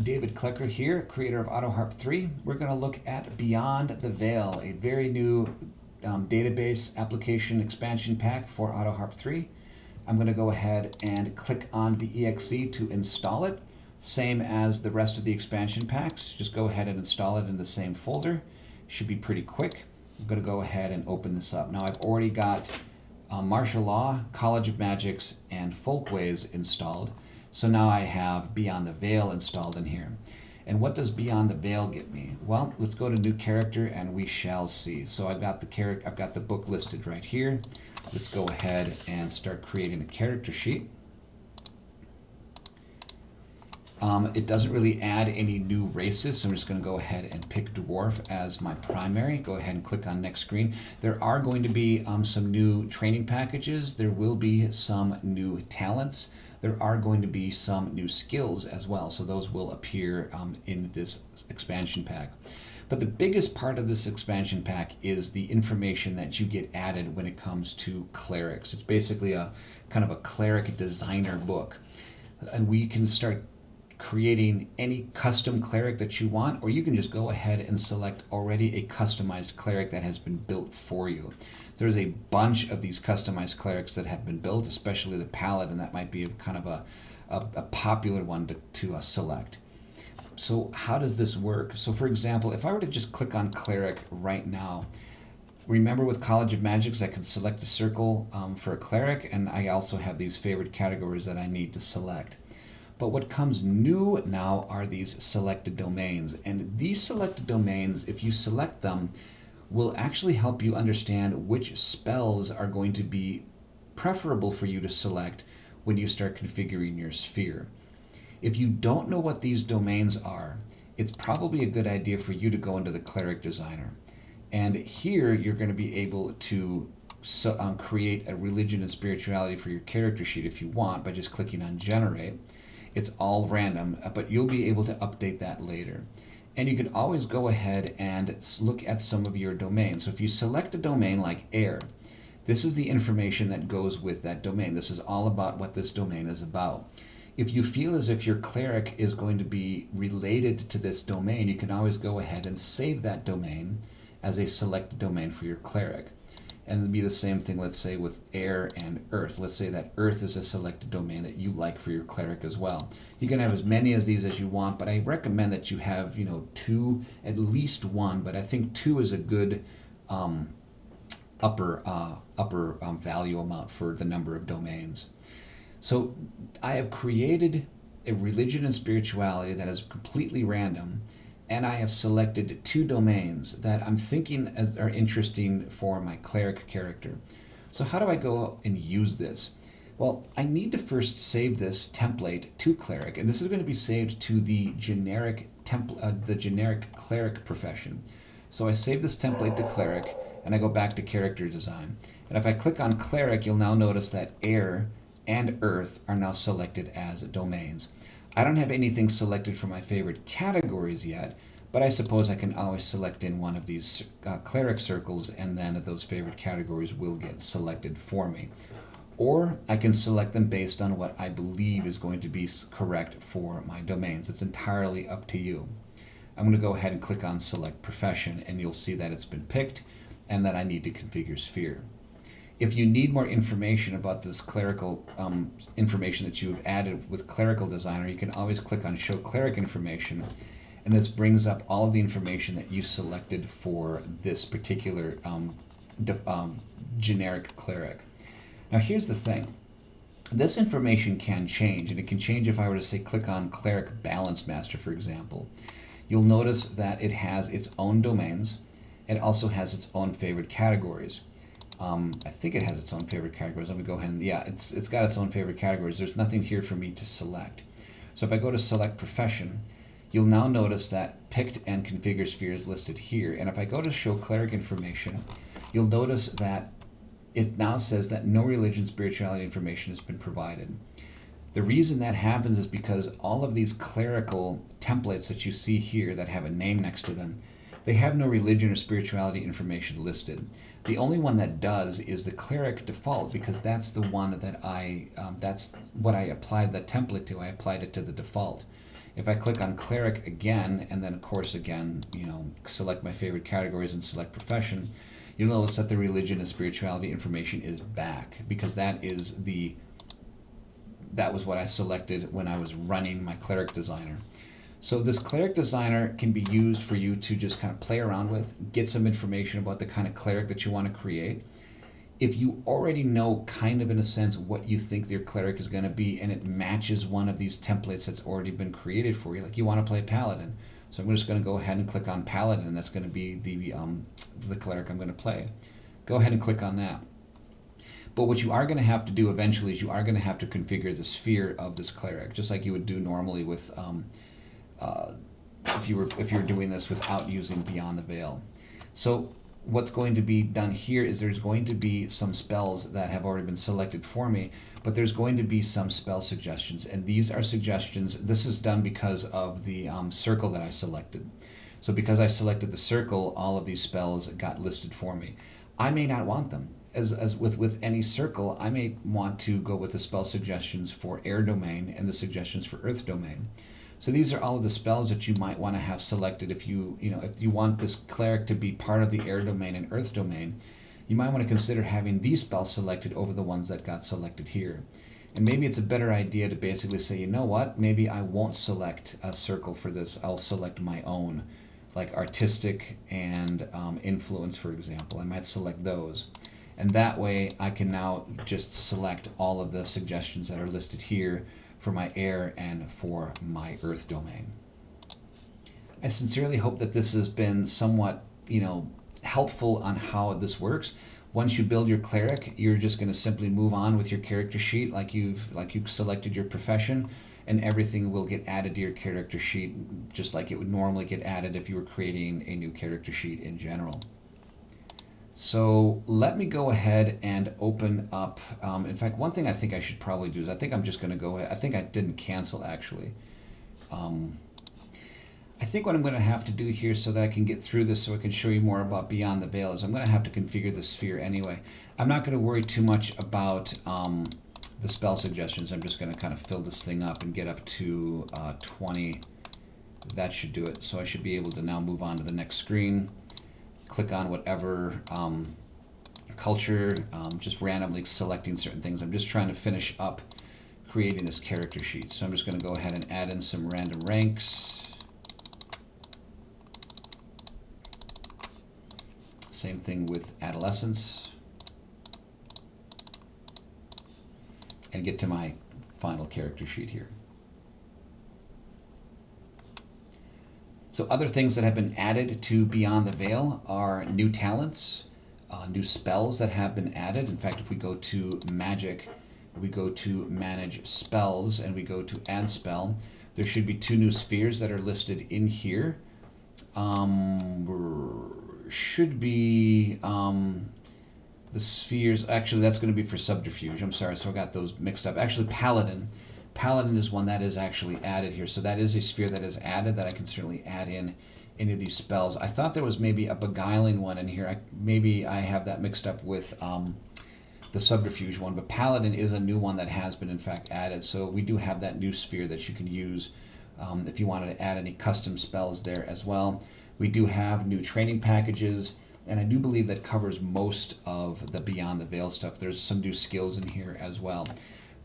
David Klecker here, creator of AutoHARP3. We're going to look at Beyond the Veil, a very new database application expansion pack for AutoHARP3. I'm going to go ahead and click on the exe to install it. Same as the rest of the expansion packs. Just go ahead and install it in the same folder. Should be pretty quick. I'm going to go ahead and open this up. Now I've already got Martial Law, College of Magics, and Folkways installed. So now I have Beyond the Veil installed in here. And what does Beyond the Veil get me? Well, let's go to New Character and we shall see. So I've got the book listed right here. Let's go ahead and start creating a character sheet. It doesn't really add any new races, so I'm just going to go ahead and pick Dwarf as my primary. Go ahead and click on Next Screen. There are going to be some new training packages. There will be some new talents. There are going to be some new skills as well, so those will appear in this expansion pack. But the biggest part of this expansion pack is the information that you get added when it comes to clerics. It's basically a kind of a cleric designer book, and we can start creating any custom cleric that you want, or you can just go ahead and select already a customized cleric that has been built for you. There's a bunch of these customized clerics that have been built, especially the paladin. That might be kind of a popular one to select. So how does this work? So for example, if I were to just click on cleric right now, remember with College of Magics I can select a circle for a cleric, and I also have these favorite categories that I need to select. But what comes new now are these selected domains. And these selected domains, if you select them, will actually help you understand which spells are going to be preferable for you to select when you start configuring your sphere. If you don't know what these domains are, it's probably a good idea for you to go into the Cleric Designer. And here you're going to be able to create a religion and spirituality for your character sheet if you want by just clicking on Generate. It's all random, but you'll be able to update that later. And you can always go ahead and look at some of your domains. So if you select a domain like air, this is the information that goes with that domain. This is all about what this domain is about. If you feel as if your cleric is going to be related to this domain, you can always go ahead and save that domain as a selected domain for your cleric. And it'd be the same thing, let's say, with air and earth. Let's say that earth is a selected domain that you like for your cleric as well. You can have as many of these as you want, but I recommend that you have, two, at least one, but I think two is a good upper value amount for the number of domains. So I have created a religion and spirituality that is completely random, and I have selected two domains that I'm thinking are interesting for my cleric character. So how do I go and use this? Well, I need to first save this template to cleric, and this is going to be saved to the generic cleric profession. So I save this template to cleric, and I go back to character design. And if I click on cleric, you'll now notice that air and earth are now selected as domains. I don't have anything selected for my favorite categories yet, but I suppose I can always select in one of these cleric circles, and then those favorite categories will get selected for me. Or I can select them based on what I believe is going to be correct for my domains. It's entirely up to you. I'm going to go ahead and click on Select Profession, and you'll see that it's been picked and that I need to configure Sphere. If you need more information about this clerical information that you've added with Clerical Designer, you can always click on Show Cleric Information, and this brings up all of the information that you selected for this particular generic cleric. Now here's the thing. This information can change, and it can change if I were to say click on Cleric Balance Master, for example. You'll notice that it has its own domains. It also has its own favorite categories. I think it has its own favorite categories. Let me go ahead and, yeah, it's got its own favorite categories. There's nothing here for me to select. So if I go to Select Profession, you'll now notice that Picked and Configure Sphere is listed here. And if I go to Show Cleric Information, you'll notice that it now says that no religion spirituality information has been provided. The reason that happens is because all of these clerical templates that you see here that have a name next to them, they have no religion or spirituality information listed. The only one that does is the cleric default, because that's the one that that's what I applied the template to. I applied it to the default. If I click on Cleric again, and then of course again, select my favorite categories and select Profession, you'll notice that the religion and spirituality information is back, because that was what I selected when I was running my Cleric Designer. So this Cleric Designer can be used for you to just kind of play around with, get some information about the kind of cleric that you want to create. If you already know kind of in a sense what you think your cleric is going to be, and it matches one of these templates that's already been created for you, like you want to play Paladin. So I'm just going to go ahead and click on Paladin, and that's going to be the cleric I'm going to play. Go ahead and click on that. But what you are going to have to do eventually is you are going to have to configure the sphere of this cleric, just like you would do normally with if you were doing this without using Beyond the Veil. So what's going to be done here is there's going to be some spells that have already been selected for me, but there's going to be some spell suggestions, and these are suggestions. This is done because of the circle that I selected. So because I selected the circle, all of these spells got listed for me. I may not want them. As with any circle, I may want to go with the spell suggestions for Air Domain and the suggestions for Earth Domain. So these are all of the spells that you might want to have selected if you want this cleric to be part of the Air Domain and Earth Domain. You might want to consider having these spells selected over the ones that got selected here. And maybe it's a better idea to basically say, you know what, maybe I won't select a circle for this. I'll select my own, like Artistic and Influence, for example. I might select those. And that way I can now just select all of the suggestions that are listed here for my air and for my earth domain. I sincerely hope that this has been somewhat, helpful on how this works. Once you build your cleric, you're just going to simply move on with your character sheet like you've selected your profession, and everything will get added to your character sheet just like it would normally get added if you were creating a new character sheet in general. So let me go ahead and open up, in fact, one thing I think I should probably do is I think I'm just going to go ahead, I think I didn't cancel actually. I think what I'm going to have to do here so that I can get through this so I can show you more about Beyond the Veil is I'm going to have to configure the sphere anyway. I'm not going to worry too much about the spell suggestions. I'm just going to kind of fill this thing up and get up to 20. That should do it. So I should be able to now move on to the next screen. Click on whatever culture, just randomly selecting certain things. I'm just trying to finish up creating this character sheet. So I'm just going to go ahead and add in some random ranks. Same thing with adolescence. And get to my final character sheet here. So other things that have been added to Beyond the Veil are new talents, new spells that have been added. In fact, if we go to Magic, we go to Manage Spells, and we go to Add Spell, there should be 2 new spheres that are listed in here. Should be the spheres, actually that's going to be for Subterfuge, I'm sorry, so I got those mixed up. Actually, Paladin is one that is actually added here. So that is a sphere that is added that I can certainly add in any of these spells. I thought there was maybe a Beguiling one in here. Maybe I have that mixed up with the Subterfuge one, but Paladin is a new one that has been in fact added. So we do have that new sphere that you can use if you wanted to add any custom spells there as well. We do have new training packages, and I do believe that covers most of the Beyond the Veil stuff. There's some new skills in here as well.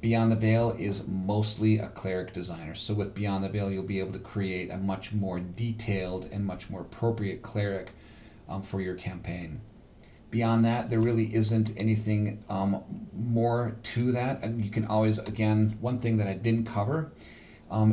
Beyond the Veil is mostly a cleric designer. So with Beyond the Veil, you'll be able to create a much more detailed and much more appropriate cleric for your campaign. Beyond that, there really isn't anything more to that. And you can always, again, one thing that I didn't cover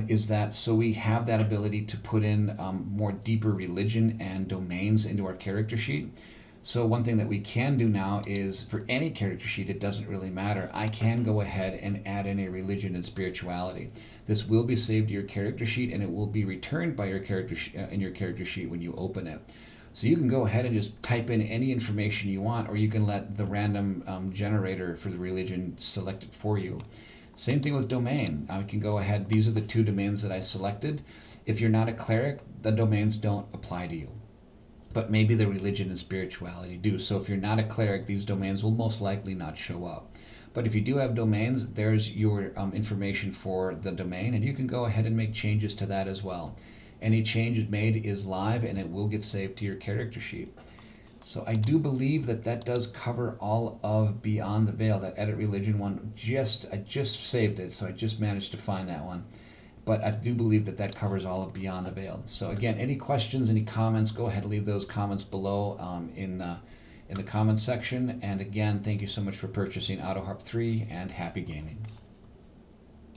is that, so we have that ability to put in more deeper religion and domains into our character sheet. So one thing that we can do now is, for any character sheet, it doesn't really matter, I can go ahead and add in a religion and spirituality. This will be saved to your character sheet, and it will be returned by your character in your character sheet when you open it. So you can go ahead and just type in any information you want, or you can let the random generator for the religion select it for you. Same thing with domain. I can go ahead, these are the 2 domains that I selected. If you're not a cleric, the domains don't apply to you, but maybe the religion and spirituality do. So if you're not a cleric, these domains will most likely not show up. But if you do have domains, there's your information for the domain, and you can go ahead and make changes to that as well. Any change made is live, and it will get saved to your character sheet. So I do believe that that does cover all of Beyond the Veil. That Edit Religion one, I just saved it, so I just managed to find that one. But I do believe that that covers all of Beyond the Veil. So again, any questions, any comments, go ahead and leave those comments below in the comments section. And again, thank you so much for purchasing AutoHARP 3, and happy gaming.